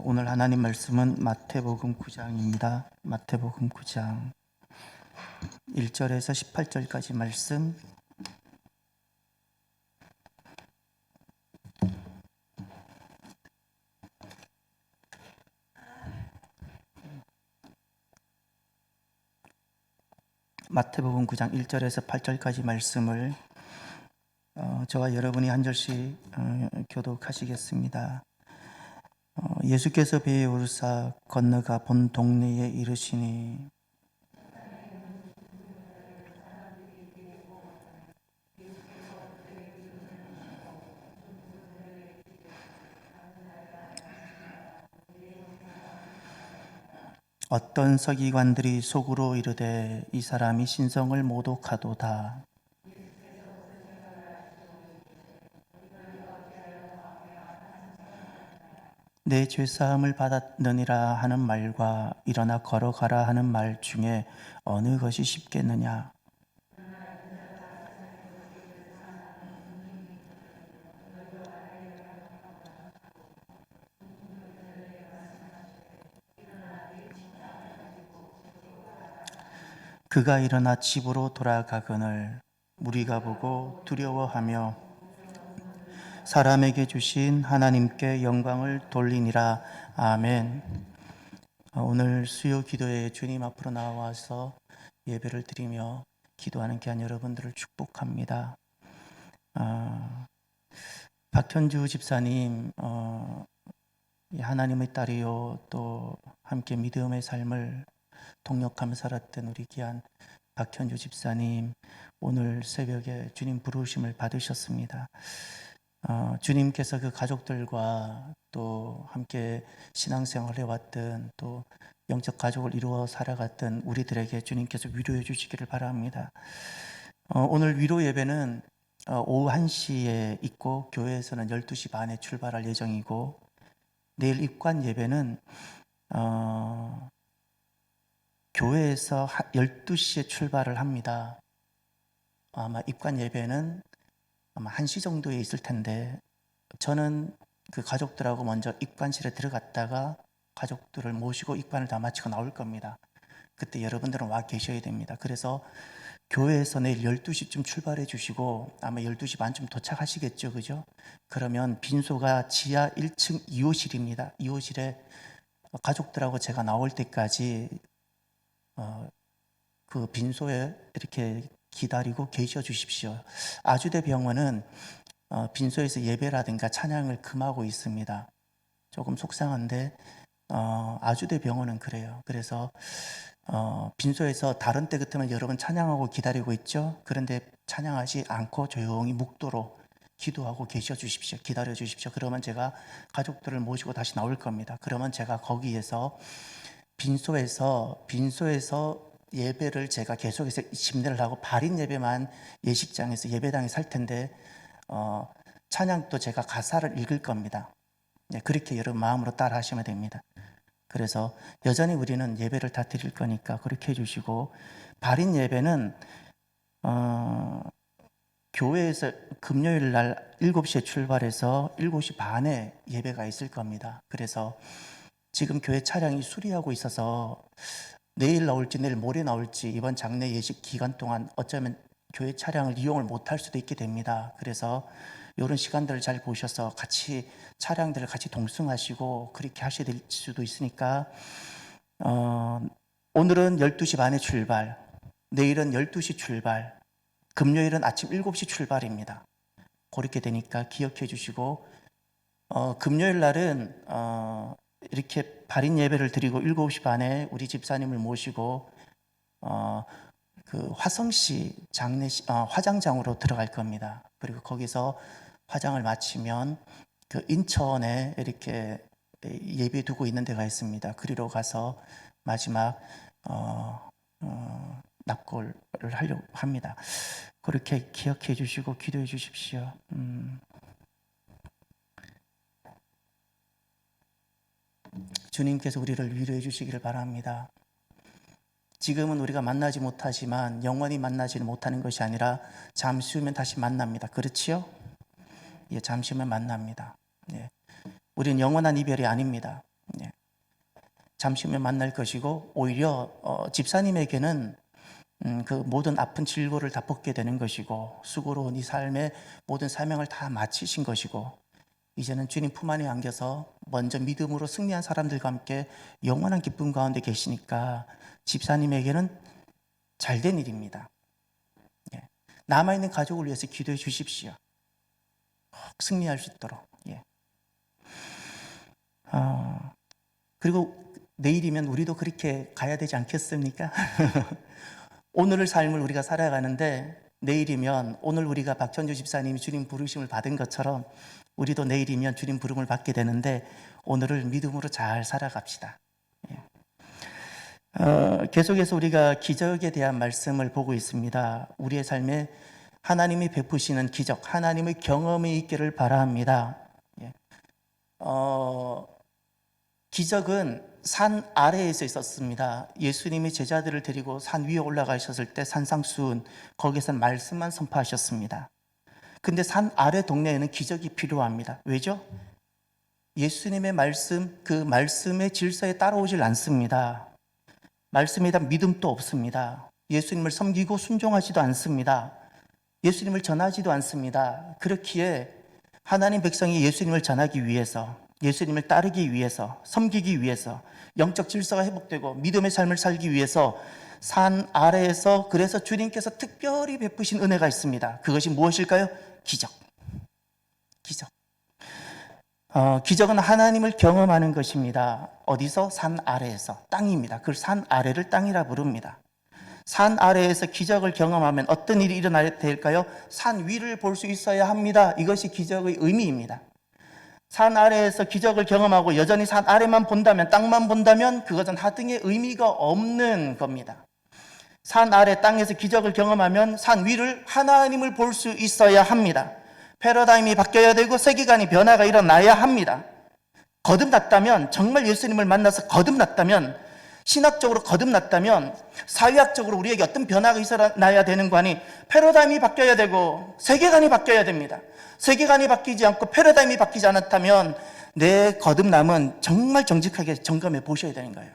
오늘 하나님 말씀은 마태복음 9장입니다. 마태복음 9장 1절에서 18절까지 말씀. 마태복음 9장 1절에서 8절까지 말씀을 저와 여러분이 한 절씩 교독하시겠습니다. 예수께서 배에 오르사 건너가 본 동네에 이르시니 어떤 서기관들이 속으로 이르되 이 사람이 신성을 모독하도다. 내 죄사함을 받았느니라 하는 말과 일어나 걸어가라 하는 말 중에 어느 것이 쉽겠느냐? 그가 일어나 집으로 돌아가거늘 무리가 보고 두려워하며 사람에게 주신 하나님께 영광을 돌리니라. 아멘. 오늘 수요 기도에 주님 앞으로 나와서 예배를 드리며 기도하는 귀한 여러분들을 축복합니다. 박현주 집사님, 하나님의 딸이요 또 함께 믿음의 삶을 동역하며 살았던 우리 귀한 박현주 집사님, 오늘 새벽에 주님 부르심을 받으셨습니다. 주님께서 그 가족들과 또 함께 신앙생활을 해왔던 또 영적 가족을 이루어 살아갔던 우리들에게 주님께서 위로해 주시기를 바랍니다. 오늘 위로 예배는 오후 1시에 있고 교회에서는 12시 반에 출발할 예정이고, 내일 입관 예배는 교회에서 12시에 출발을 합니다. 아마 입관 예배는 아마 1시 정도에 있을 텐데, 저는 그 가족들하고 먼저 입관실에 들어갔다가 가족들을 모시고 입관을 다 마치고 나올 겁니다. 그때 여러분들은 와 계셔야 됩니다. 그래서 교회에서 내일 12시쯤 출발해 주시고 아마 12시 반쯤 도착하시겠죠, 그죠? 그러면 빈소가 지하 1층 2호실입니다. 2호실에 가족들하고 제가 나올 때까지 그 빈소에 이렇게 기다리고 계셔 주십시오. 아주대 병원은 빈소에서 예배라든가 찬양을 금하고 있습니다. 조금 속상한데 아주대 병원은 그래요. 그래서 빈소에서 다른 때 같으면 여러분 찬양하고 기다리고 있죠. 그런데 찬양하지 않고 조용히 묵도로 기도하고 계셔 주십시오. 기다려 주십시오. 그러면 제가 가족들을 모시고 다시 나올 겁니다. 그러면 제가 거기에서 빈소에서 예배를 제가 계속해서 심대를 하고 발인 예배만 예식장에서 예배당에 살 텐데 찬양도 제가 가사를 읽을 겁니다. 네, 그렇게 여러분 마음으로 따라 하시면 됩니다. 그래서 여전히 우리는 예배를 다 드릴 거니까 그렇게 해주시고, 발인 예배는 교회에서 금요일 날 7시에 출발해서 7시 반에 예배가 있을 겁니다. 그래서 지금 교회 차량이 수리하고 있어서 내일 나올지 내일 모레 나올지 이번 장례 예식 기간 동안 어쩌면 교회 차량을 이용을 못할 수도 있게 됩니다. 그래서 이런 시간들을 잘 보셔서 같이 차량들을 같이 동승하시고 그렇게 하셔야 될 수도 있으니까 오늘은 12시 반에 출발, 내일은 12시 출발, 금요일은 아침 7시 출발입니다. 그렇게 되니까 기억해 주시고, 금요일 날은 이렇게 발인 예배를 드리고 7시 반에 우리 집사님을 모시고 그 화성시 화장장으로 들어갈 겁니다. 그리고 거기서 화장을 마치면 그 인천에 이렇게 예배 두고 있는 데가 있습니다. 그리로 가서 마지막 납골을 하려고 합니다. 그렇게 기억해 주시고 기도해 주십시오. 주님께서 우리를 위로해 주시기를 바랍니다. 지금은 우리가 만나지 못하지만 영원히 만나지는 못하는 것이 아니라 잠시 후면 다시 만납니다. 그렇지요? 예, 잠시 후면 만납니다. 예. 우리는 영원한 이별이 아닙니다. 잠시 후면 만날 것이고, 오히려 집사님에게는 그 모든 아픈 질고를 다 벗게 되는 것이고, 수고로운 이 삶의 모든 사명을 다 마치신 것이고, 이제는 주님 품 안에 안겨서 먼저 믿음으로 승리한 사람들과 함께 영원한 기쁨 가운데 계시니까 집사님에게는 잘된 일입니다. 예. 남아있는 가족을 위해서 기도해 주십시오. 승리할 수 있도록. 예. 그리고 내일이면 우리도 그렇게 가야 되지 않겠습니까? 오늘의 삶을 우리가 살아가는데, 내일이면 오늘 우리가 박천주 집사님이 주님 부르심을 받은 것처럼 우리도 내일이면 주님 부름을 받게 되는데, 오늘을 믿음으로 잘 살아갑시다. 계속해서 우리가 기적에 대한 말씀을 보고 있습니다. 우리의 삶에 하나님이 베푸시는 기적, 하나님의 경험이 있기를 바랍니다. 기적은 산 아래에서 있었습니다. 예수님이 제자들을 데리고 산 위에 올라가셨을 때 산상수훈, 거기서 말씀만 선포하셨습니다. 근데 산 아래 동네에는 기적이 필요합니다. 왜죠? 예수님의 말씀, 그 말씀의 질서에 따라오질 않습니다. 말씀에 대한 믿음도 없습니다. 예수님을 섬기고 순종하지도 않습니다. 예수님을 전하지도 않습니다. 그렇기에 하나님 백성이 예수님을 전하기 위해서, 예수님을 따르기 위해서, 섬기기 위해서, 영적 질서가 회복되고 믿음의 삶을 살기 위해서 산 아래에서, 그래서 주님께서 특별히 베푸신 은혜가 있습니다. 그것이 무엇일까요? 기적. 기적은 하나님을 경험하는 것입니다. 어디서? 산 아래에서. 땅입니다. 그 산 아래를 땅이라 부릅니다. 산 아래에서 기적을 경험하면 어떤 일이 일어나야 될까요? 산 위를 볼 수 있어야 합니다. 이것이 기적의 의미입니다. 산 아래에서 기적을 경험하고 여전히 산 아래만 본다면, 땅만 본다면 그것은 하등의 의미가 없는 겁니다. 산 아래 땅에서 기적을 경험하면 산 위를, 하나님을 볼 수 있어야 합니다. 패러다임이 바뀌어야 되고 세계관이 변화가 일어나야 합니다. 거듭났다면, 정말 예수님을 만나서 거듭났다면, 신학적으로 거듭났다면, 사회학적으로 우리에게 어떤 변화가 일어나야 되는 거 아니, 패러다임이 바뀌어야 되고 세계관이 바뀌어야 됩니다. 세계관이 바뀌지 않고 패러다임이 바뀌지 않았다면 내 거듭남은 정말 정직하게 점검해 보셔야 되는 거예요.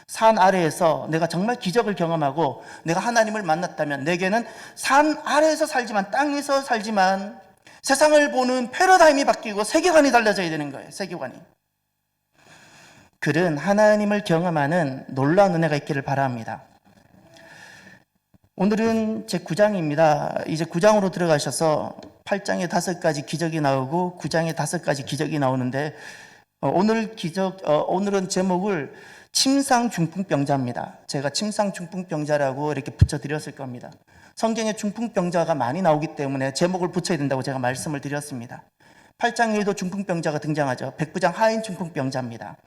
산 아래에서 내가 정말 기적을 경험하고 내가 하나님을 만났다면, 내게는 산 아래에서 살지만, 땅에서 살지만 세상을 보는 패러다임이 바뀌고 세계관이 달라져야 되는 거예요. 세계관이. 글은 하나님을 경험하는 놀라운 은혜가 있기를 바랍니다. 오늘은 제 9장입니다. 이제 9장으로 들어가셔서 8장에 5가지 기적이 나오고 9장에 5가지 기적이 나오는데, 오늘은 제목을 침상중풍병자입니다. 제가 침상중풍병자라고 이렇게 붙여드렸을 겁니다. 성경에 중풍병자가 많이 나오기 때문에 제목을 붙여야 된다고 제가 말씀을 드렸습니다. 8장에도 중풍병자가 등장하죠. 백부장 하인 중풍병자입니다.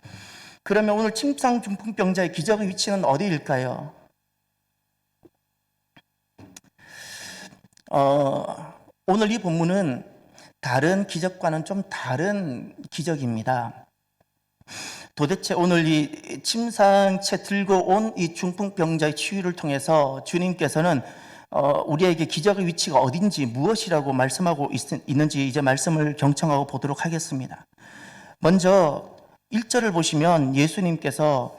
그러면 오늘 침상중풍병자의 기적의 위치는 어디일까요? 오늘 이 본문은 다른 기적과는 좀 다른 기적입니다. 도대체 오늘 이 침상채 들고 온 이 중풍병자의 치유를 통해서 주님께서는 우리에게 기적의 위치가 어딘지, 무엇이라고 말씀하고 있는지 이제 말씀을 경청하고 보도록 하겠습니다. 먼저 1절을 보시면 예수님께서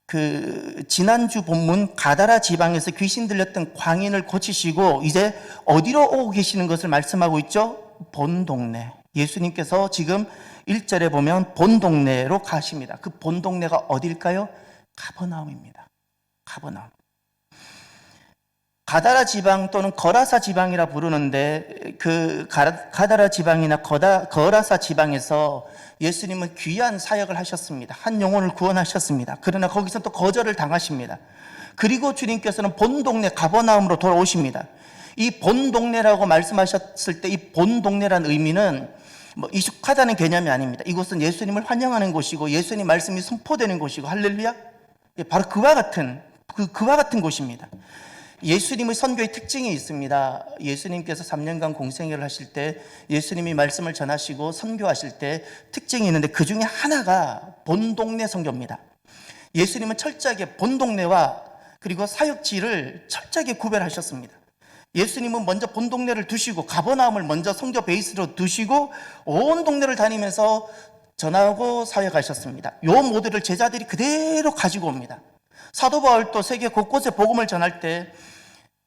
그 지난주 본문 가다라 지방에서 귀신 들렸던 광인을 고치시고 이제 어디로 오고 계시는 것을 말씀하고 있죠? 본 동네. 예수님께서 지금 1절에 보면 본 동네로 가십니다. 그 본 동네가 어딜까요? 가버나움입니다. 가버나움. 가다라 지방 또는 거라사 지방이라 부르는데, 그 가다라 지방이나 거라사 지방에서 예수님은 귀한 사역을 하셨습니다. 한 영혼을 구원하셨습니다. 그러나 거기서 또 거절을 당하십니다. 그리고 주님께서는 본 동네 가버나움으로 돌아오십니다. 이 본 동네라고 말씀하셨을 때 이 본 동네라는 의미는 익숙하다는 개념이 아닙니다. 이곳은 예수님을 환영하는 곳이고 예수님 말씀이 선포되는 곳이고, 할렐루야, 바로 그와 같은 곳입니다. 예수님의 선교의 특징이 있습니다. 예수님께서 3년간 공생애를 하실 때, 예수님이 말씀을 전하시고 선교하실 때 특징이 있는데, 그 중에 하나가 본 동네 선교입니다. 예수님은 철저하게 본 동네와 그리고 사역지를 철저하게 구별하셨습니다. 예수님은 먼저 본 동네를 두시고 가버나움을 먼저 선교 베이스로 두시고 온 동네를 다니면서 전하고 사역하셨습니다. 요 모델을 제자들이 그대로 가지고 옵니다. 사도 바울도 세계 곳곳에 복음을 전할 때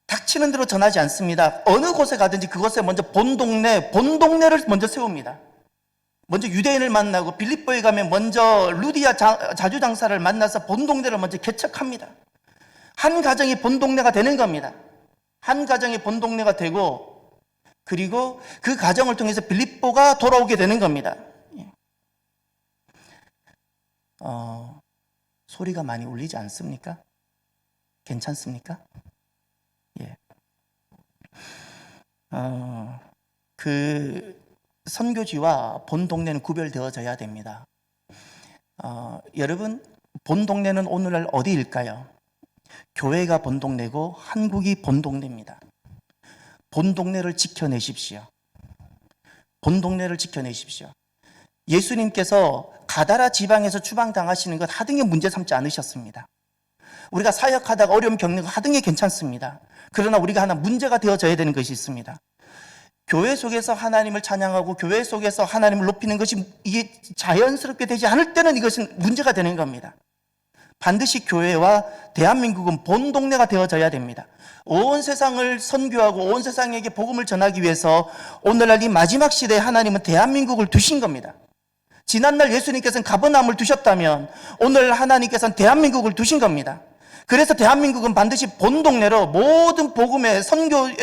닥치는 대로 전하지 않습니다. 어느 곳에 가든지 그곳에 먼저 본동네를 먼저 세웁니다. 먼저 유대인을 만나고 빌립보에 가면 먼저 루디아 자주장사를 만나서 본동네를 먼저 개척합니다. 한 가정이 본동네가 되는 겁니다. 한 가정이 본동네가 되고, 그리고 그 가정을 통해서 빌립보가 돌아오게 되는 겁니다. 소리가 많이 울리지 않습니까? 괜찮습니까? 예. 그 선교지와 본 동네는 구별되어져야 됩니다. 여러분, 본 동네는 오늘날 어디일까요? 교회가 본 동네고 한국이 본 동네입니다. 본 동네를 지켜내십시오. 본 동네를 지켜내십시오. 예수님께서 가다라 지방에서 추방당하시는 것 하등의 문제 삼지 않으셨습니다. 우리가 사역하다가 어려움 겪는 거 하등의 괜찮습니다. 그러나 우리가 하나 문제가 되어져야 되는 것이 있습니다. 교회 속에서 하나님을 찬양하고 교회 속에서 하나님을 높이는 것이 이게 자연스럽게 되지 않을 때는 이것은 문제가 되는 겁니다. 반드시 교회와 대한민국은 본 동네가 되어져야 됩니다. 온 세상을 선교하고 온 세상에게 복음을 전하기 위해서 오늘날 이 마지막 시대에 하나님은 대한민국을 두신 겁니다. 지난날 예수님께서는 가버나움을 두셨다면 오늘 하나님께서는 대한민국을 두신 겁니다. 그래서 대한민국은 반드시 본 동네로, 모든 복음의 선교의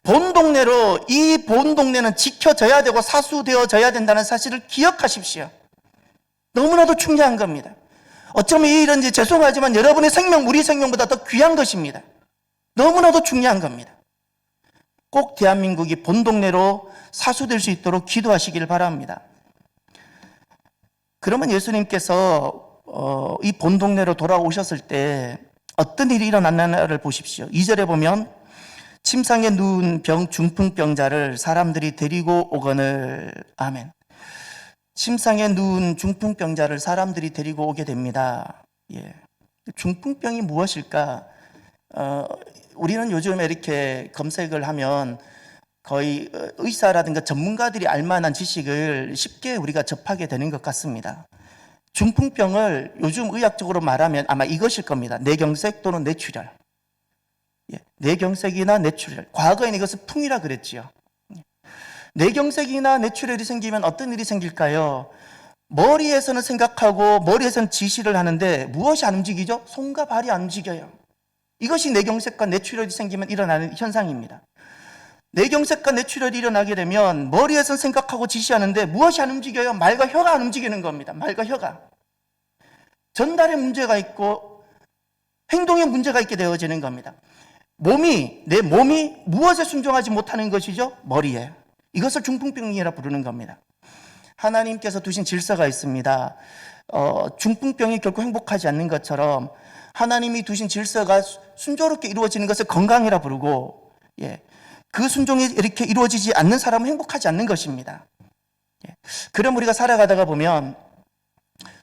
본 동네로, 이 본 동네는 지켜져야 되고 사수되어져야 된다는 사실을 기억하십시오. 너무나도 중요한 겁니다. 어쩌면 이 일은 죄송하지만 여러분의 생명, 우리 생명보다 더 귀한 것입니다. 너무나도 중요한 겁니다. 꼭 대한민국이 본 동네로 사수될 수 있도록 기도하시길 바랍니다. 그러면 예수님께서 이 본 동네로 돌아오셨을 때 어떤 일이 일어났나를 보십시오. 2절에 보면 침상에 누운 중풍병자를 사람들이 데리고 오거늘. 아멘. 침상에 누운 중풍병자를 사람들이 데리고 오게 됩니다. 예. 중풍병이 무엇일까? 우리는 요즘에 이렇게 검색을 하면 거의 의사라든가 전문가들이 알만한 지식을 쉽게 우리가 접하게 되는 것 같습니다. 중풍병을 요즘 의학적으로 말하면 아마 이것일 겁니다. 뇌경색 또는 뇌출혈. 예, 뇌경색이나 뇌출혈. 과거에는 이것을 풍이라 그랬지요. 뇌경색이나 뇌출혈이 생기면 어떤 일이 생길까요? 머리에서는 생각하고 머리에서는 지시를 하는데 무엇이 안 움직이죠? 손과 발이 안 움직여요. 이것이 뇌경색과 뇌출혈이 생기면 일어나는 현상입니다. 뇌경색과 뇌출혈이 일어나게 되면 머리에서는 생각하고 지시하는데 무엇이 안 움직여요? 말과 혀가 안 움직이는 겁니다. 말과 혀가. 전달에 문제가 있고 행동에 문제가 있게 되어지는 겁니다. 내 몸이 무엇에 순종하지 못하는 것이죠? 머리에. 이것을 중풍병이라 부르는 겁니다. 하나님께서 두신 질서가 있습니다. 중풍병이 결코 행복하지 않는 것처럼 하나님이 두신 질서가 순조롭게 이루어지는 것을 건강이라 부르고, 예, 그 순종이 이렇게 이루어지지 않는 사람은 행복하지 않는 것입니다. 예, 그럼 우리가 살아가다가 보면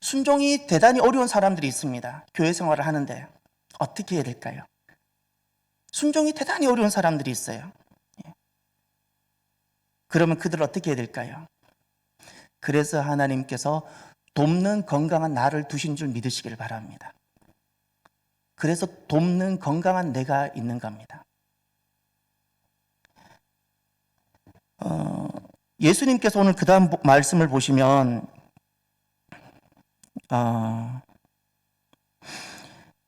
순종이 대단히 어려운 사람들이 있습니다. 교회 생활을 하는데 어떻게 해야 될까요? 순종이 대단히 어려운 사람들이 있어요. 예. 그러면 그들을 어떻게 해야 될까요? 그래서 하나님께서 돕는 건강한 나를 두신 줄 믿으시길 바랍니다. 그래서 돕는 건강한 내가 있는 겁니다. 예수님께서 오늘 그 다음 말씀을 보시면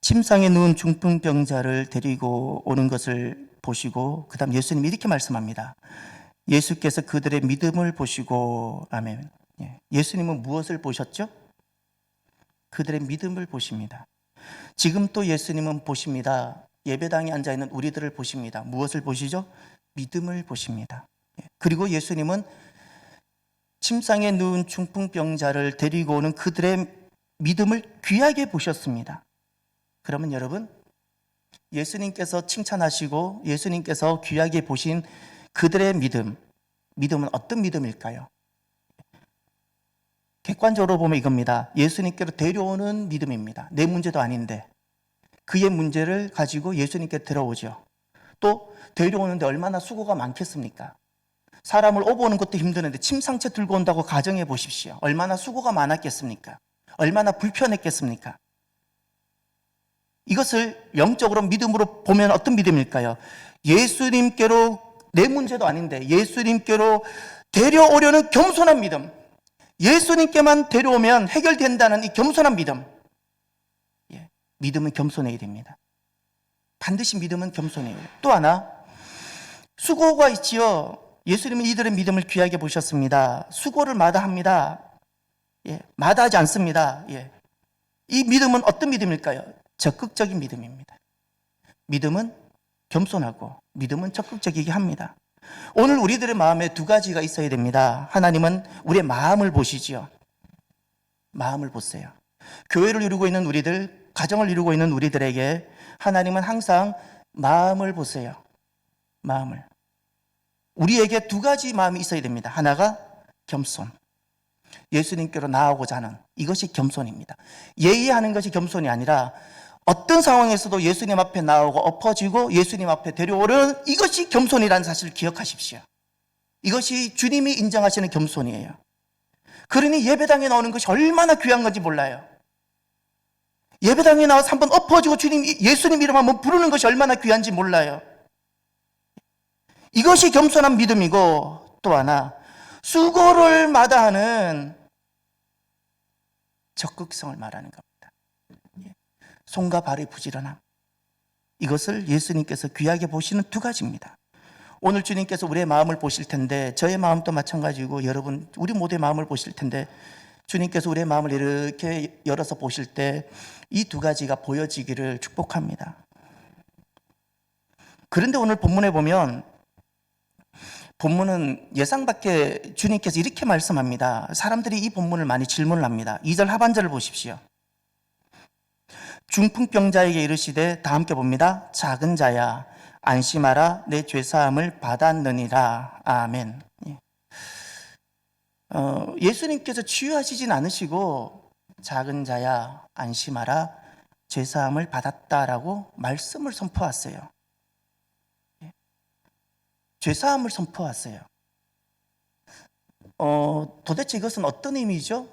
침상에 누운 중풍병자를 데리고 오는 것을 보시고 그 다음 예수님이 이렇게 말씀합니다. 예수께서 그들의 믿음을 보시고, 아멘. 예수님은 무엇을 보셨죠? 그들의 믿음을 보십니다. 지금 또 예수님은 보십니다. 예배당에 앉아있는 우리들을 보십니다. 무엇을 보시죠? 믿음을 보십니다. 그리고 예수님은 침상에 누운 중풍병자를 데리고 오는 그들의 믿음을 귀하게 보셨습니다. 그러면 여러분, 예수님께서 칭찬하시고 예수님께서 귀하게 보신 그들의 믿음은 어떤 믿음일까요? 객관적으로 보면 이겁니다. 예수님께로 데려오는 믿음입니다. 내 문제도 아닌데 그의 문제를 가지고 예수님께 들어오죠. 또 데려오는데 얼마나 수고가 많겠습니까? 사람을 오보는 것도 힘드는데 침상체 들고 온다고 가정해 보십시오. 얼마나 수고가 많았겠습니까? 얼마나 불편했겠습니까? 이것을 영적으로 믿음으로 보면 어떤 믿음일까요? 예수님께로, 내 문제도 아닌데 예수님께로 데려오려는 겸손한 믿음. 예수님께만 데려오면 해결된다는 이 겸손한 믿음. 믿음은 겸손해야 됩니다. 반드시 믿음은 겸손해요. 또 하나, 수고가 있지요. 예수님은 이들의 믿음을 귀하게 보셨습니다. 수고를 마다합니다. 마다하지 않습니다. 이 믿음은 어떤 믿음일까요? 적극적인 믿음입니다. 믿음은 겸손하고 믿음은 적극적이게 합니다. 오늘 우리들의 마음에 두 가지가 있어야 됩니다. 하나님은 우리의 마음을 보시지요. 마음을 보세요. 교회를 이루고 있는 우리들, 가정을 이루고 있는 우리들에게 하나님은 항상 마음을 보세요. 마음을. 우리에게 두 가지 마음이 있어야 됩니다. 하나가 겸손. 예수님께로 나아오고자 하는, 이것이 겸손입니다. 예의하는 것이 겸손이 아니라 어떤 상황에서도 예수님 앞에 나오고 엎어지고 예수님 앞에 데려오는, 이것이 겸손이라는 사실을 기억하십시오. 이것이 주님이 인정하시는 겸손이에요. 그러니 예배당에 나오는 것이 얼마나 귀한 건지 몰라요. 예배당에 나와서 한번 엎어지고 예수님 이름 한번 부르는 것이 얼마나 귀한지 몰라요. 이것이 겸손한 믿음이고, 또 하나, 수고를 마다하는 적극성을 말하는 겁니다. 손과 발의 부지런함. 이것을 예수님께서 귀하게 보시는 두 가지입니다. 오늘 주님께서 우리의 마음을 보실 텐데, 저의 마음도 마찬가지고 여러분, 우리 모두의 마음을 보실 텐데, 주님께서 우리의 마음을 이렇게 열어서 보실 때 이 두 가지가 보여지기를 축복합니다. 그런데 오늘 본문에 보면, 본문은 예상 밖에 주님께서 이렇게 말씀합니다. 사람들이 이 본문을 많이 질문을 합니다. 2절 하반절을 보십시오. 중풍병자에게 이르시되, 다 함께 봅니다. 작은 자야 안심하라, 내 죄사함을 받았느니라. 아멘. 예수님께서 치유하시진 않으시고 작은 자야 안심하라, 죄사함을 받았다라고 말씀을 선포하세요. 죄사함을 선포하세요. 도대체 이것은 어떤 의미죠?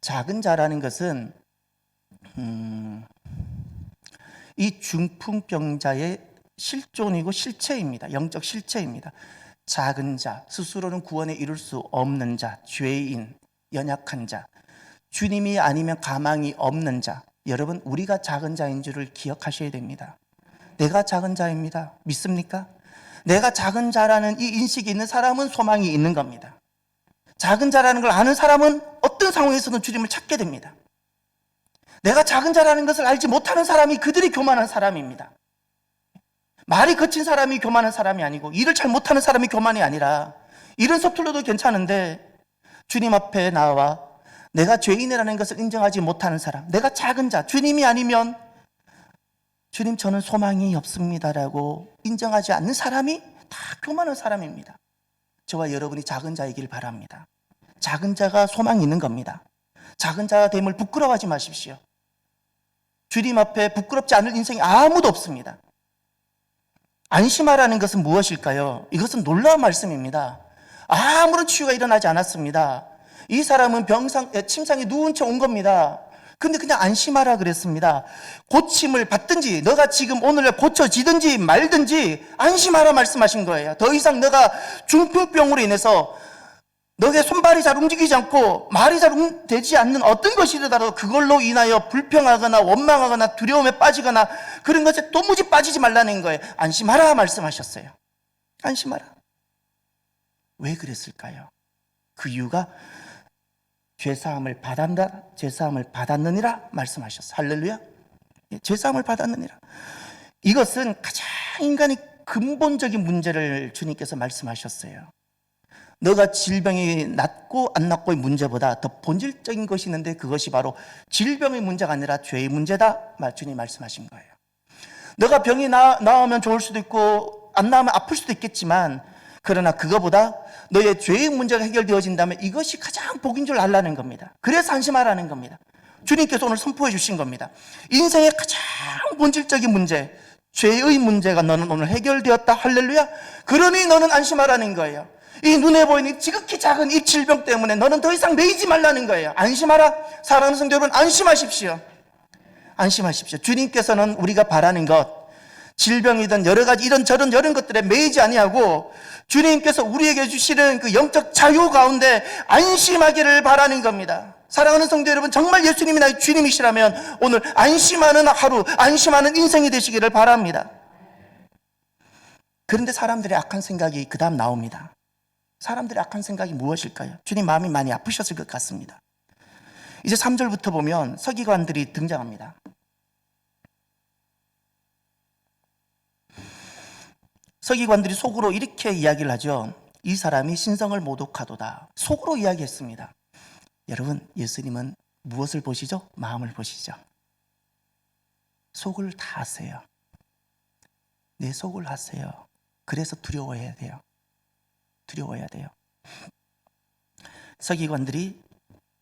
작은 자라는 것은 이 중풍병자의 실존이고 실체입니다. 영적 실체입니다. 작은 자, 스스로는 구원에 이룰 수 없는 자, 죄인, 연약한 자, 주님이 아니면 가망이 없는 자. 여러분, 우리가 작은 자인 줄을 기억하셔야 됩니다. 내가 작은 자입니다. 믿습니까? 내가 작은 자라는 이 인식이 있는 사람은 소망이 있는 겁니다. 작은 자라는 걸 아는 사람은 어떤 상황에서든 주님을 찾게 됩니다. 내가 작은 자라는 것을 알지 못하는 사람이 그들이 교만한 사람입니다. 말이 거친 사람이 교만한 사람이 아니고, 일을 잘 못하는 사람이 교만이 아니라, 일은 서툴러도 괜찮은데 주님 앞에 나와 내가 죄인이라는 것을 인정하지 못하는 사람, 내가 작은 자, 주님이 아니면 주님 저는 소망이 없습니다라고 인정하지 않는 사람이 다 교만한 사람입니다. 저와 여러분이 작은 자이길 바랍니다. 작은 자가 소망이 있는 겁니다. 작은 자가 됨을 부끄러워하지 마십시오. 주님 앞에 부끄럽지 않을 인생이 아무도 없습니다. 안심하라는 것은 무엇일까요? 이것은 놀라운 말씀입니다. 아무런 치유가 일어나지 않았습니다. 이 사람은 침상에 누운 채 온 겁니다. 근데 그냥 안심하라 그랬습니다. 고침을 받든지, 너가 지금 오늘 고쳐지든지 말든지 안심하라 말씀하신 거예요. 더 이상 너가 중풍병으로 인해서 너의 손발이 잘 움직이지 않고 말이 잘 되지 않는 어떤 것이라도 그걸로 인하여 불평하거나 원망하거나 두려움에 빠지거나 그런 것에 도무지 빠지지 말라는 거예요. 안심하라 말씀하셨어요. 안심하라. 왜 그랬을까요? 그 이유가 죄사함을 받았다, 죄사함을 받았느니라 말씀하셨어요. 할렐루야. 죄사함을 받았느니라. 이것은 가장 인간의 근본적인 문제를 주님께서 말씀하셨어요. 너가 질병이 낫고 안 낫고의 문제보다 더 본질적인 것이 있는데 그것이 바로 질병의 문제가 아니라 죄의 문제다. 주님이 말씀하신 거예요. 너가 병이 나으면 좋을 수도 있고 안 나으면 아플 수도 있겠지만, 그러나 그거보다 너의 죄의 문제가 해결되어진다면 이것이 가장 복인 줄 알라는 겁니다. 그래서 안심하라는 겁니다. 주님께서 오늘 선포해 주신 겁니다. 인생의 가장 본질적인 문제, 죄의 문제가 너는 오늘 해결되었다. 할렐루야. 그러니 너는 안심하라는 거예요. 이 눈에 보이는 지극히 작은 이 질병 때문에 너는 더 이상 매이지 말라는 거예요. 안심하라. 사랑하는 성도 여러분, 안심하십시오. 안심하십시오. 주님께서는 우리가 바라는 것, 질병이든 여러 가지 이런저런 것들에 매이지 아니하고 주님께서 우리에게 주시는 그 영적 자유 가운데 안심하기를 바라는 겁니다. 사랑하는 성도 여러분, 정말 예수님이 나의 주님이시라면 오늘 안심하는 하루, 안심하는 인생이 되시기를 바랍니다. 그런데 사람들의 악한 생각이 그 다음 나옵니다. 사람들의 악한 생각이 무엇일까요? 주님 마음이 많이 아프셨을 것 같습니다. 이제 3절부터 보면 서기관들이 등장합니다. 서기관들이 속으로 이렇게 이야기를 하죠. 이 사람이 신성을 모독하도다. 속으로 이야기했습니다. 여러분, 예수님은 무엇을 보시죠? 마음을 보시죠. 속을 다 아세요. 내 속을 아세요. 그래서 두려워해야 돼요. 두려워해야 돼요. 서기관들이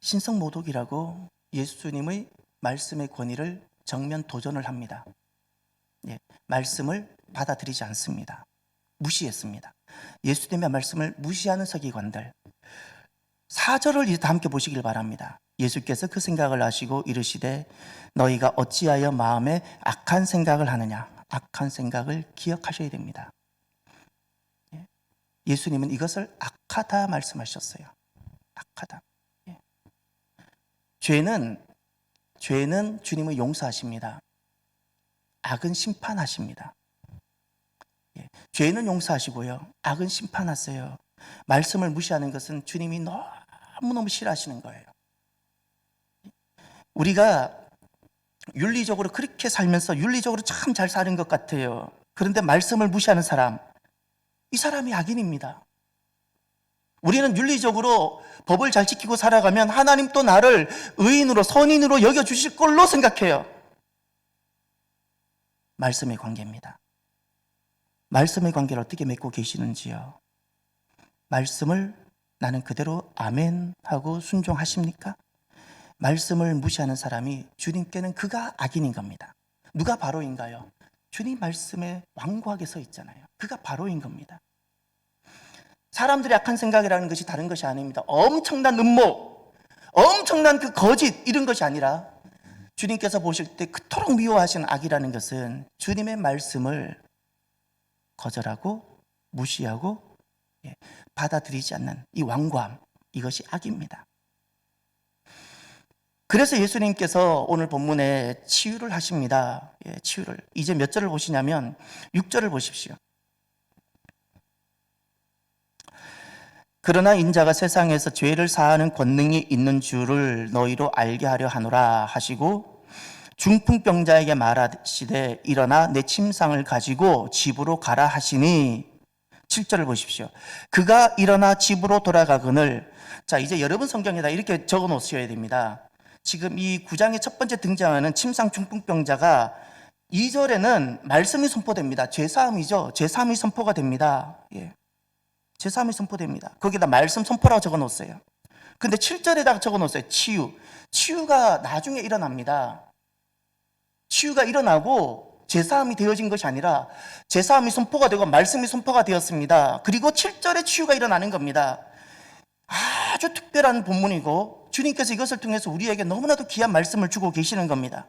신성 모독이라고 예수님의 말씀의 권위를 정면 도전을 합니다. 말씀을 받아들이지 않습니다. 무시했습니다. 예수님의 말씀을 무시하는 서기관들. 4절을 이제 다 함께 보시길 바랍니다. 예수께서 그 생각을 아시고 이르시되 너희가 어찌하여 마음에 악한 생각을 하느냐. 악한 생각을 기억하셔야 됩니다. 예수님은 이것을 악하다 말씀하셨어요. 악하다. 죄는 주님을 용서하십니다. 악은 심판하십니다. 죄는 용서하시고요, 악은 심판하세요. 말씀을 무시하는 것은 주님이 너무너무 싫어하시는 거예요. 우리가 윤리적으로 그렇게 살면서 윤리적으로 참 잘 사는 것 같아요. 그런데 말씀을 무시하는 사람, 이 사람이 악인입니다. 우리는 윤리적으로 법을 잘 지키고 살아가면 하나님 또 나를 의인으로, 선인으로 여겨주실 걸로 생각해요. 말씀의 관계입니다. 말씀의 관계를 어떻게 맺고 계시는지요? 말씀을 나는 그대로 아멘 하고 순종하십니까? 말씀을 무시하는 사람이 주님께는 그가 악인인 겁니다. 누가 바로인가요? 주님 말씀에 완고하게 서 있잖아요. 그가 바로인 겁니다. 사람들의 악한 생각이라는 것이 다른 것이 아닙니다. 엄청난 음모, 엄청난 그 거짓, 이런 것이 아니라 주님께서 보실 때 그토록 미워하시는 악이라는 것은 주님의 말씀을 거절하고 무시하고 받아들이지 않는 이 완고함, 이것이 악입니다. 그래서 예수님께서 오늘 본문에 치유를 하십니다. 치유를. 이제 몇 절을 보시냐면 6절을 보십시오. 그러나 인자가 세상에서 죄를 사하는 권능이 있는 줄을 너희로 알게 하려 하노라 하시고 중풍병자에게 말하시되 일어나 내 침상을 가지고 집으로 가라 하시니 7절을 보십시오. 그가 일어나 집으로 돌아가거늘. 자, 이제 여러분 성경에다 이렇게 적어 놓으셔야 됩니다. 지금 이 9장의 첫 번째 등장하는 침상 중풍병자가 2절에는 말씀이 선포됩니다. 죄사함이죠. 죄사함이 선포가 됩니다. 죄사함이 선포됩니다. 거기다 말씀 선포라고 적어 놓았어요. 근데 7절에다가 적어 놓았어요. 치유. 치유가 나중에 일어납니다. 치유가 일어나고 죄사함이 되어진 것이 아니라 죄사함이 선포가 되고 말씀이 선포가 되었습니다. 그리고 7절에 치유가 일어나는 겁니다. 아주 특별한 본문이고 주님께서 이것을 통해서 우리에게 너무나도 귀한 말씀을 주고 계시는 겁니다.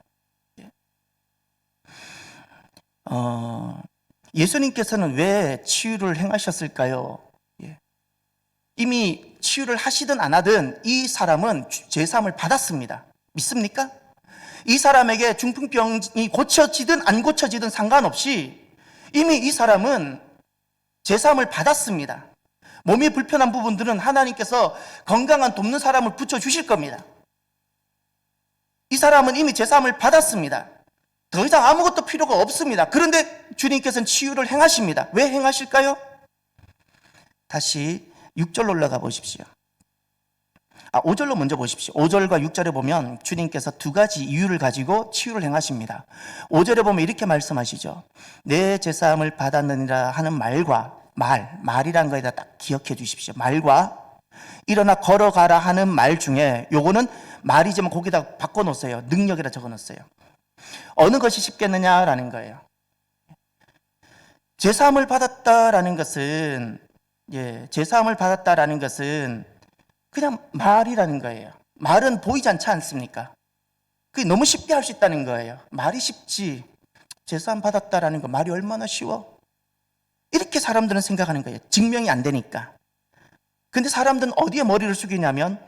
예수님께서는 왜 치유를 행하셨을까요? 이미 치유를 하시든 안 하든 이 사람은 죄사함을 받았습니다. 믿습니까? 이 사람에게 중풍병이 고쳐지든 안 고쳐지든 상관없이 이미 이 사람은 죄사함을 받았습니다. 몸이 불편한 부분들은 하나님께서 건강한 돕는 사람을 붙여주실 겁니다. 이 사람은 이미 죄사함을 받았습니다. 더 이상 아무것도 필요가 없습니다. 그런데 주님께서는 치유를 행하십니다. 왜 행하실까요? 다시 6절로 올라가 보십시오. 5절로 먼저 보십시오. 5절과 6절에 보면 주님께서 두 가지 이유를 가지고 치유를 행하십니다. 5절에 보면 이렇게 말씀하시죠. 내 죄사함을 받았느니라 하는 말과 말이란 거에다 딱 기억해 주십시오. 말과 일어나 걸어가라 하는 말 중에 요거는 말이지만 거기다 바꿔놓으세요. 능력이라 적어놓으세요. 어느 것이 쉽겠느냐라는 거예요. 제사함을 받았다라는 것은 제사함을 받았다라는 것은 그냥 말이라는 거예요. 말은 보이지 않지 않습니까? 그게 너무 쉽게 할 수 있다는 거예요. 말이 쉽지 제사함 받았다라는 거 말이 얼마나 쉬워? 이렇게 사람들은 생각하는 거예요. 증명이 안 되니까. 근데 사람들은 어디에 머리를 숙이냐면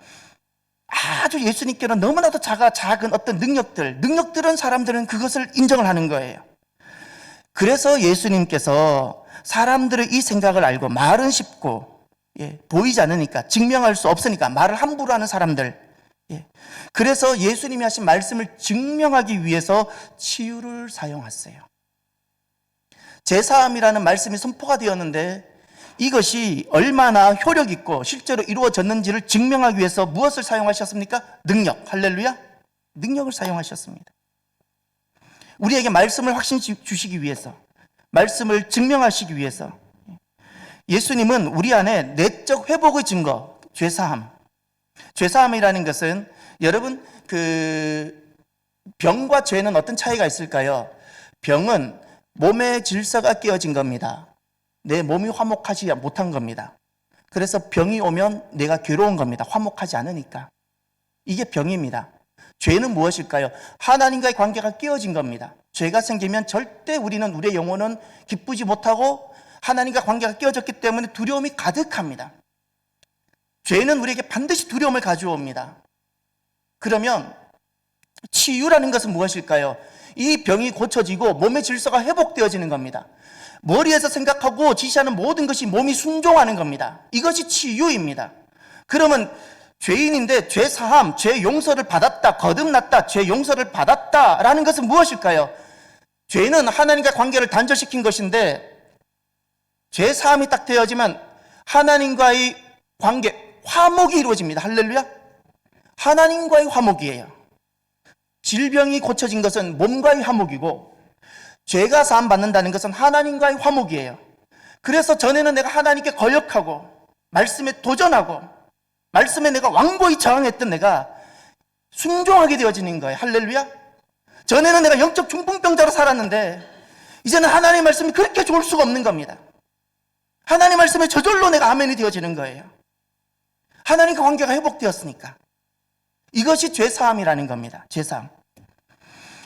아주 예수님께는 너무나도 작은 어떤 능력들은 사람들은 그것을 인정을 하는 거예요. 그래서 예수님께서 사람들의 이 생각을 알고 말은 쉽고 보이지 않으니까 증명할 수 없으니까 말을 함부로 하는 사람들, 그래서 예수님이 하신 말씀을 증명하기 위해서 치유를 사용했어요. 제사함이라는 말씀이 선포가 되었는데 이것이 얼마나 효력 있고 실제로 이루어졌는지를 증명하기 위해서 무엇을 사용하셨습니까? 능력. 할렐루야. 능력을 사용하셨습니다. 우리에게 말씀을 확신 주시기 위해서, 말씀을 증명하시기 위해서. 예수님은 우리 안에 내적 회복의 증거, 죄사함이라는 것은 여러분 병과 죄는 어떤 차이가 있을까요? 병은 몸의 질서가 깨어진 겁니다. 내 몸이 화목하지 못한 겁니다. 그래서 병이 오면 내가 괴로운 겁니다. 화목하지 않으니까. 이게 병입니다. 죄는 무엇일까요? 하나님과의 관계가 깨어진 겁니다. 죄가 생기면 절대 우리의 영혼은 기쁘지 못하고 하나님과 관계가 깨어졌기 때문에 두려움이 가득합니다. 죄는 우리에게 반드시 두려움을 가져옵니다. 그러면 치유라는 것은 무엇일까요? 이 병이 고쳐지고 몸의 질서가 회복되어지는 겁니다. 머리에서 생각하고 지시하는 모든 것이 몸이 순종하는 겁니다. 이것이 치유입니다. 그러면 죄인인데 죄 사함, 죄 용서를 받았다, 거듭났다, 죄 용서를 받았다라는 것은 무엇일까요? 죄는 하나님과 관계를 단절시킨 것인데 죄 사함이 딱 되어지면 하나님과의 관계, 화목이 이루어집니다. 할렐루야. 하나님과의 화목이에요. 질병이 고쳐진 것은 몸과의 화목이고 죄가 사함 받는다는 것은 하나님과의 화목이에요. 그래서 전에는 내가 하나님께 거역하고 말씀에 도전하고 말씀에 내가 완고히 저항했던 내가 순종하게 되어지는 거예요. 할렐루야. 전에는 내가 영적 중풍병자로 살았는데 이제는 하나님의 말씀이 그렇게 좋을 수가 없는 겁니다. 하나님의 말씀에 저절로 내가 아멘이 되어지는 거예요. 하나님과 관계가 회복되었으니까. 이것이 죄사함이라는 겁니다. 죄사함.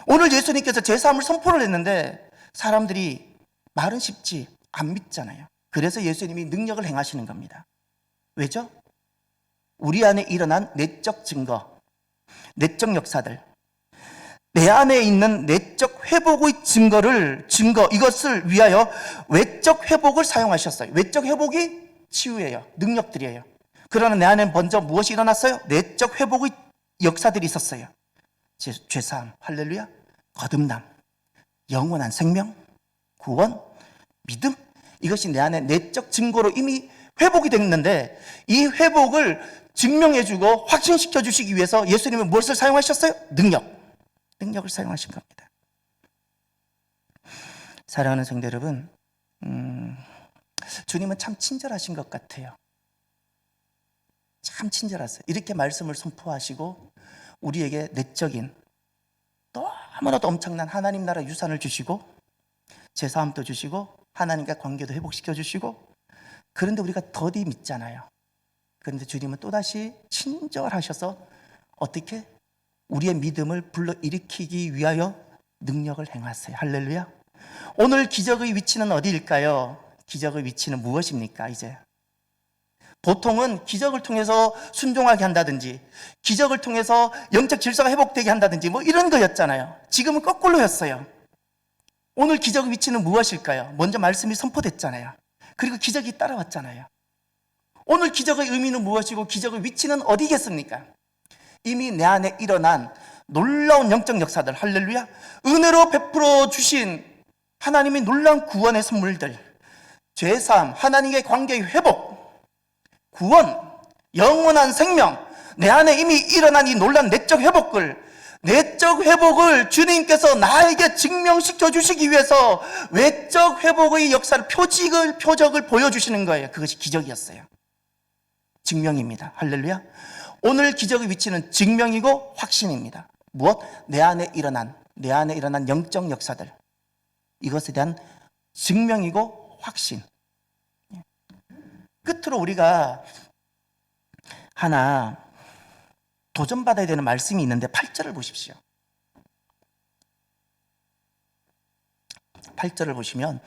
오늘 예수님께서 죄사함을 선포를 했는데 사람들이 말은 쉽지 안 믿잖아요. 그래서 예수님이 능력을 행하시는 겁니다. 왜죠? 우리 안에 일어난 내적 증거, 내적 역사들, 내 안에 있는 내적 회복의 증거, 이것을 위하여 외적 회복을 사용하셨어요. 외적 회복이 치유예요. 능력들이에요. 그러나 내 안에 먼저 무엇이 일어났어요? 내적 회복의 역사들이 있었어요. 죄사함, 할렐루야, 거듭남, 영원한 생명, 구원, 믿음, 이것이 내 안에 내적 증거로 이미 회복이 됐는데 이 회복을 증명해주고 확신시켜 주시기 위해서 예수님은 무엇을 사용하셨어요? 능력을 사용하신 겁니다. 사랑하는 성도 여러분, 주님은 참 친절하신 것 같아요. 참 친절하세요. 이렇게 말씀을 선포하시고 우리에게 내적인 너무나도 엄청난 하나님 나라 유산을 주시고 제사함도 주시고 하나님과 관계도 회복시켜 주시고, 그런데 우리가 더디 믿잖아요. 그런데 주님은 또다시 친절하셔서 어떻게 우리의 믿음을 불러일으키기 위하여 능력을 행하세요. 할렐루야. 오늘 기적의 위치는 어디일까요? 기적의 위치는 무엇입니까? 이제 보통은 기적을 통해서 순종하게 한다든지 기적을 통해서 영적 질서가 회복되게 한다든지 뭐 이런 거였잖아요. 지금은 거꾸로였어요. 오늘 기적의 위치는 무엇일까요? 먼저 말씀이 선포됐잖아요. 그리고 기적이 따라왔잖아요. 오늘 기적의 의미는 무엇이고 기적의 위치는 어디겠습니까? 이미 내 안에 일어난 놀라운 영적 역사들, 할렐루야, 은혜로 베풀어 주신 하나님의 놀라운 구원의 선물들, 죄사함, 하나님의 관계의 회복, 구원, 영원한 생명, 내 안에 이미 일어난 이 놀라운 내적 회복을 주님께서 나에게 증명시켜 주시기 위해서 외적 회복의 역사를, 표적을 보여주시는 거예요. 그것이 기적이었어요. 증명입니다. 할렐루야. 오늘 기적의 위치는 증명이고 확신입니다. 무엇? 내 안에 일어난 영적 역사들, 이것에 대한 증명이고 확신. 끝으로 우리가 하나 도전받아야 되는 말씀이 있는데 8절을 보십시오. 8절을 보시면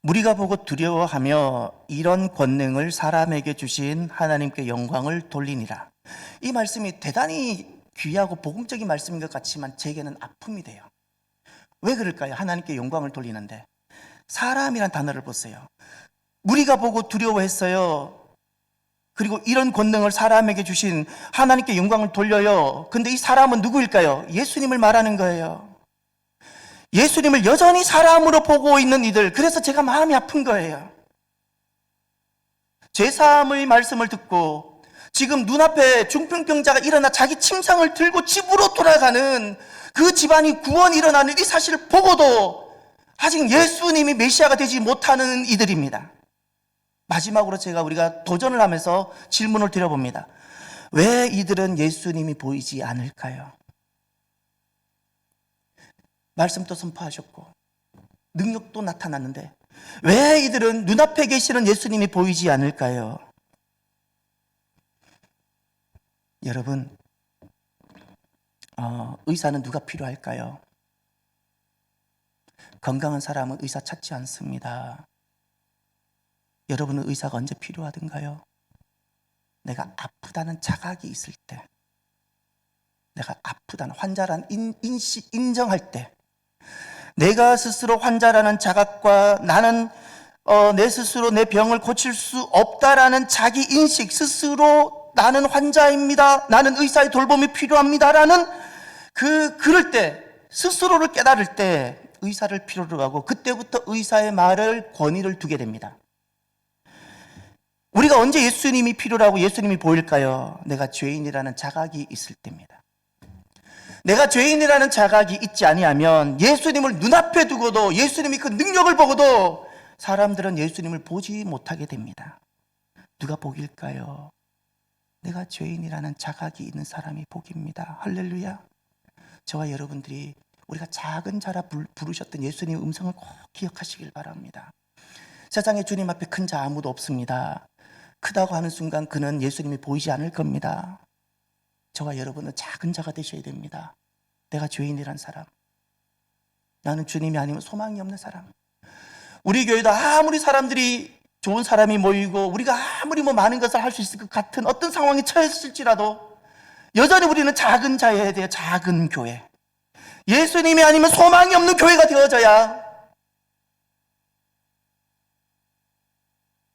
무리가 보고 두려워하며 이런 권능을 사람에게 주신 하나님께 영광을 돌리니라. 이 말씀이 대단히 귀하고 복음적인 말씀인 것 같지만 제게는 아픔이 돼요. 왜 그럴까요? 하나님께 영광을 돌리는데 사람이란 단어를 보세요. 무리가 보고 두려워했어요. 그리고 이런 권능을 사람에게 주신 하나님께 영광을 돌려요. 근데 이 사람은 누구일까요? 예수님을 말하는 거예요. 예수님을 여전히 사람으로 보고 있는 이들. 그래서 제가 마음이 아픈 거예요. 제3의 말씀을 듣고 지금 눈앞에 중풍병자가 일어나 자기 침상을 들고 집으로 돌아가는 그 집안이 구원이 일어나는 이 사실을 보고도 아직 예수님이 메시아가 되지 못하는 이들입니다. 마지막으로 우리가 도전을 하면서 질문을 드려봅니다. 왜 이들은 예수님이 보이지 않을까요? 말씀도 선포하셨고 능력도 나타났는데 왜 이들은 눈앞에 계시는 예수님이 보이지 않을까요? 여러분, 의사는 누가 필요할까요? 건강한 사람은 의사 찾지 않습니다. 여러분은 의사가 언제 필요하던가요? 내가 아프다는 자각이 있을 때, 내가 아프다는 환자라는 인정할 때, 내가 스스로 환자라는 자각과 나는 내 스스로 내 병을 고칠 수 없다라는 자기 인식, 스스로 나는 환자입니다, 나는 의사의 돌봄이 필요합니다라는 그럴 때, 스스로를 깨달을 때 의사를 필요로 하고 그때부터 의사의 말을 권위를 두게 됩니다. 우리가 언제 예수님이 필요하고 예수님이 보일까요? 내가 죄인이라는 자각이 있을 때입니다. 내가 죄인이라는 자각이 있지 아니하면 예수님을 눈앞에 두고도 예수님이 그 능력을 보고도 사람들은 예수님을 보지 못하게 됩니다. 누가 복일까요? 내가 죄인이라는 자각이 있는 사람이 복입니다. 할렐루야. 저와 여러분들이 우리가 작은 자라 부르셨던 예수님의 음성을 꼭 기억하시길 바랍니다. 세상에 주님 앞에 큰 자 아무도 없습니다. 크다고 하는 순간 그는 예수님이 보이지 않을 겁니다. 저와 여러분은 작은 자가 되셔야 됩니다. 내가 죄인이란 사람, 나는 주님이 아니면 소망이 없는 사람. 우리 교회도 아무리 사람들이 좋은 사람이 모이고 우리가 아무리 많은 것을 할 수 있을 것 같은 어떤 상황에 처했을지라도 여전히 우리는 작은 자여야 돼요. 작은 교회. 예수님이 아니면 소망이 없는 교회가 되어져야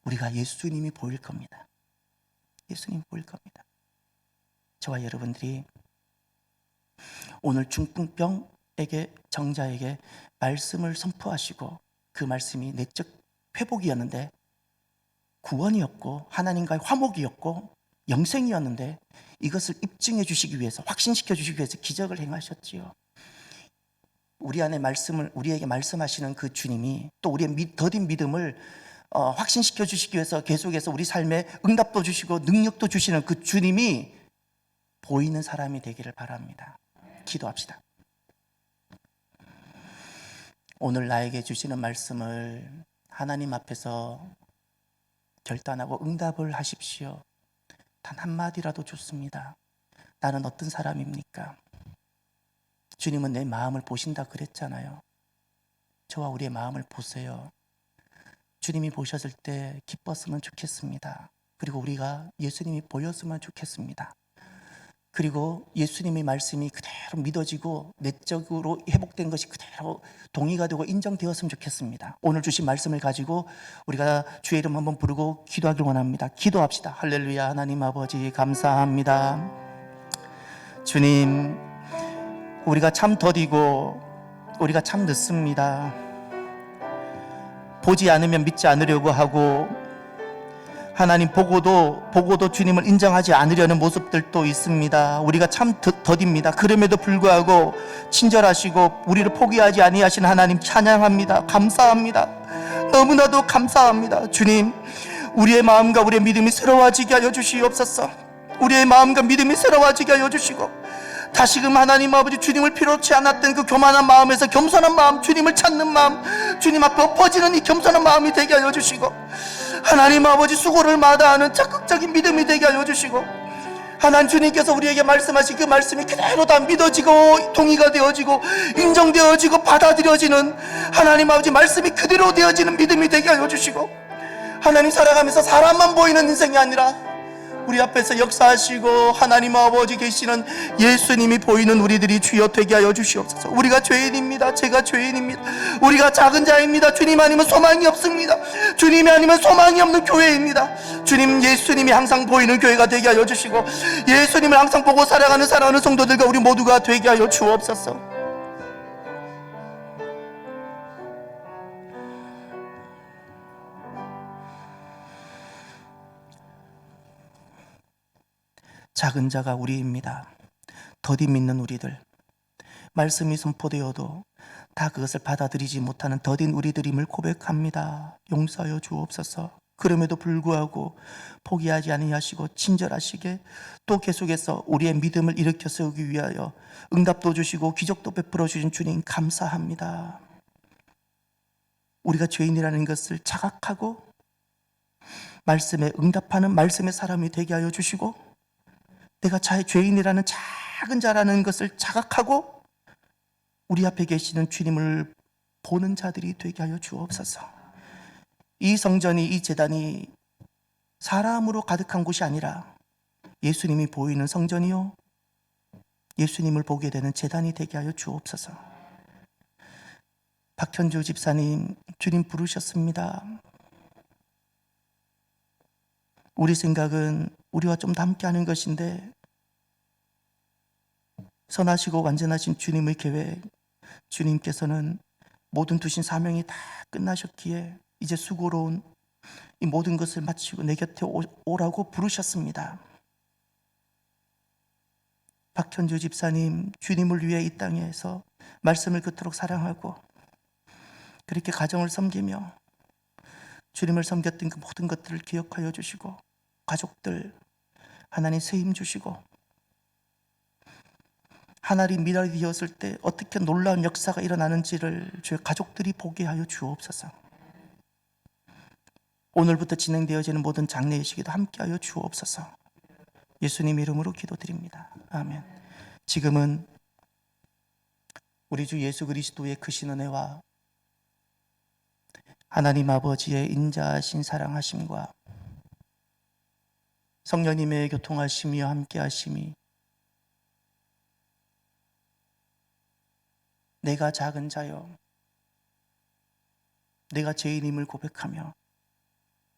우리가 예수님이 보일 겁니다. 예수님이 보일 겁니다. 저와 여러분들이 오늘 중풍병에게, 정자에게 말씀을 선포하시고 그 말씀이 내적 회복이었는데 구원이었고 하나님과의 화목이었고 영생이었는데 이것을 입증해 주시기 위해서, 확신시켜 주시기 위해서 기적을 행하셨지요. 우리에게 말씀하시는 그 주님이 또 우리의 더딘 믿음을 확신시켜 주시기 위해서 계속해서 우리 삶에 응답도 주시고 능력도 주시는 그 주님이 보이는 사람이 되기를 바랍니다. 기도합시다. 오늘 나에게 주시는 말씀을 하나님 앞에서 결단하고 응답을 하십시오. 단 한마디라도 좋습니다. 나는 어떤 사람입니까? 주님은 내 마음을 보신다 그랬잖아요. 저와 우리의 마음을 보세요. 주님이 보셨을 때 기뻤으면 좋겠습니다. 그리고 우리가 예수님이 보였으면 좋겠습니다. 그리고 예수님의 말씀이 그대로 믿어지고 내적으로 회복된 것이 그대로 동의가 되고 인정되었으면 좋겠습니다. 오늘 주신 말씀을 가지고 우리가 주의 이름 한번 부르고 기도하길 원합니다. 기도합시다. 할렐루야. 하나님 아버지 감사합니다. 주님, 우리가 참 더디고 우리가 참 늦습니다. 보지 않으면 믿지 않으려고 하고 하나님 보고도 주님을 인정하지 않으려는 모습들도 있습니다. 우리가 참 더딥니다. 그럼에도 불구하고 친절하시고 우리를 포기하지 아니하신 하나님 찬양합니다. 감사합니다. 너무나도 감사합니다. 주님, 우리의 마음과 우리의 믿음이 새로워지게 하여 주시옵소서. 우리의 마음과 믿음이 새로워지게 하여 주시고 다시금 하나님 아버지 주님을 필요치 않았던 그 교만한 마음에서 겸손한 마음, 주님을 찾는 마음, 주님 앞에 엎어지는 이 겸손한 마음이 되게 하여 주시고, 하나님 아버지 수고를 마다하는 적극적인 믿음이 되게 하여 주시고, 하나님 주님께서 우리에게 말씀하신 그 말씀이 그대로 다 믿어지고 동의가 되어지고 인정되어지고 받아들여지는 하나님 아버지 말씀이 그대로 되어지는 믿음이 되게 하여 주시고, 하나님 살아가면서 사람만 보이는 인생이 아니라 우리 앞에서 역사하시고 하나님 아버지 계시는 예수님이 보이는 우리들이 주여 되게 하여 주시옵소서. 우리가 죄인입니다. 제가 죄인입니다. 우리가 작은 자입니다. 주님 아니면 소망이 없습니다. 주님이 아니면 소망이 없는 교회입니다. 주님, 예수님이 항상 보이는 교회가 되게 하여 주시고, 예수님을 항상 보고 살아가는 사랑하는 성도들과 우리 모두가 되게 하여 주옵소서. 작은 자가 우리입니다. 더디 믿는 우리들, 말씀이 선포되어도 다 그것을 받아들이지 못하는 더딘 우리들임을 고백합니다. 용서하여 주옵소서. 그럼에도 불구하고 포기하지 아니하시고 친절하시게 또 계속해서 우리의 믿음을 일으켜 세우기 위하여 응답도 주시고 기적도 베풀어 주신 주님 감사합니다. 우리가 죄인이라는 것을 자각하고 말씀에 응답하는 말씀의 사람이 되게 하여 주시고, 내가 죄인이라는 작은 자라는 것을 자각하고 우리 앞에 계시는 주님을 보는 자들이 되게 하여 주옵소서. 이 성전이, 이 제단이 사람으로 가득한 곳이 아니라 예수님이 보이는 성전이요, 예수님을 보게 되는 제단이 되게 하여 주옵소서. 박현주 집사님, 주님 부르셨습니다. 우리 생각은 우리와 좀 닮게하는 것인데, 선하시고 완전하신 주님의 계획, 주님께서는 모든 두신 사명이 다 끝나셨기에 이제 수고로운 이 모든 것을 마치고 내 곁에 오라고 부르셨습니다. 박현주 집사님, 주님을 위해 이 땅에서 말씀을 그토록 사랑하고 그렇게 가정을 섬기며 주님을 섬겼던 그 모든 것들을 기억하여 주시고, 가족들 하나님 세임 주시고, 하나님 미랄이 되었을 때 어떻게 놀라운 역사가 일어나는지를 주의 가족들이 보게 하여 주옵소서. 오늘부터 진행되어지는 모든 장례의 시기도 함께 하여 주옵소서. 예수님 이름으로 기도드립니다. 아멘. 지금은 우리 주 예수 그리스도의 크신 은혜와 하나님 아버지의 인자하신 사랑하심과 성령님의 교통하심이와 함께하심이 내가 작은 자여, 내가 죄인임을 고백하며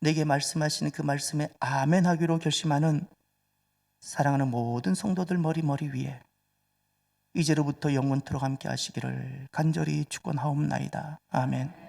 내게 말씀하시는 그 말씀에 아멘 하기로 결심하는 사랑하는 모든 성도들 머리 위에 이제로부터 영원토록 함께 하시기를 간절히 축원하옵나이다. 아멘.